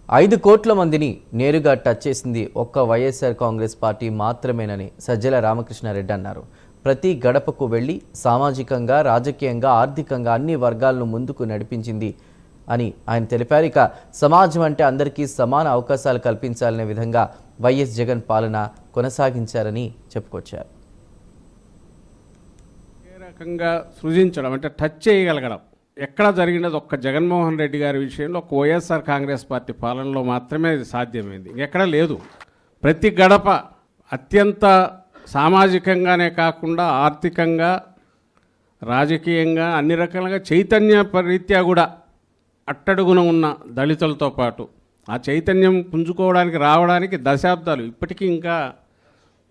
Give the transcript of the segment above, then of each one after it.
5 కోట్ల మందిని నేరుగా టచ్ చేసింది ఒక్క వైఎస్ఆర్ కాంగ్రెస్ పార్టీ మాత్రమేనని సజ్జల రామకృష్ణారెడ్డి అన్నారు. ప్రతి గడపకు వెళ్లి సామాజికంగా, రాజకీయంగా, ఆర్థికంగా అన్ని వర్గాలను ముందుకు నడిపించింది అని ఆయన తెలిపారు. ఇక సమాజం అంటే అందరికీ సమాన అవకాశాలు కల్పించాలనే విధంగా వైఎస్ జగన్ పాలన కొనసాగించారని చెప్పుకొచ్చారు. ఏ రకంగా సృజించడం అంటే టచ్ చేయగలగడం ఎక్కడ జరిగినది ఒక్క జగన్మోహన్ రెడ్డి గారి విషయంలో ఒక వైఎస్ఆర్ కాంగ్రెస్ పార్టీ పాలనలో మాత్రమే ఇది సాధ్యమైంది. ఎక్కడ లేదు. ప్రతి గడప అత్యంత సామాజికంగానే కాకుండా ఆర్థికంగా, రాజకీయంగా అన్ని రకాలుగా చైతన్య రీత్యా కూడా అట్టడుగున ఉన్న దళితులతో పాటు ఆ చైతన్యం పుంజుకోవడానికి రావడానికి దశాబ్దాలు ఇప్పటికీ ఇంకా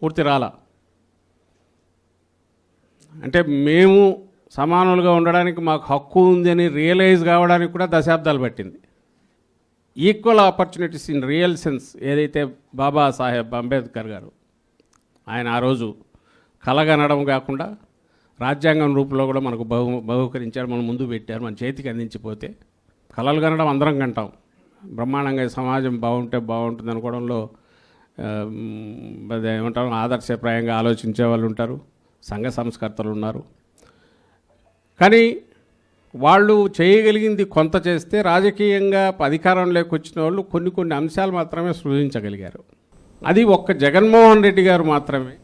పూర్తి రాలా. అంటే మేము సమానులుగా ఉండడానికి మాకు హక్కు ఉందని రియలైజ్ కావడానికి కూడా దశాబ్దాలు పట్టింది. Equal opportunities in real sense ఏదైతే బాబాసాహెబ్ అంబేద్కర్ గారు ఆయన ఆ రోజు కలగనడం కాకుండా రాజ్యాంగం రూపంలో కూడా మనకు బహుకరించారు, మనం ముందు పెట్టారు, మన చేతికి అందించిపోతే కలలు కనడం అందరం కంటాం. బ్రహ్మాండంగా సమాజం బాగుంటే బాగుంటుంది అనుకోవడంలో ఏమంటారు ఆదర్శప్రాయంగా ఆలోచించే వాళ్ళు ఉంటారు, సంఘ సంస్కర్తలు ఉన్నారు. కానీ వాళ్ళు చేయగలిగింది కొంత చేస్తే రాజకీయంగా అధికారంలోకి వచ్చిన వాళ్ళు కొన్ని అంశాలు మాత్రమే సృజించగలిగారు. అది ఒక్క జగన్మోహన్ రెడ్డి గారు మాత్రమే.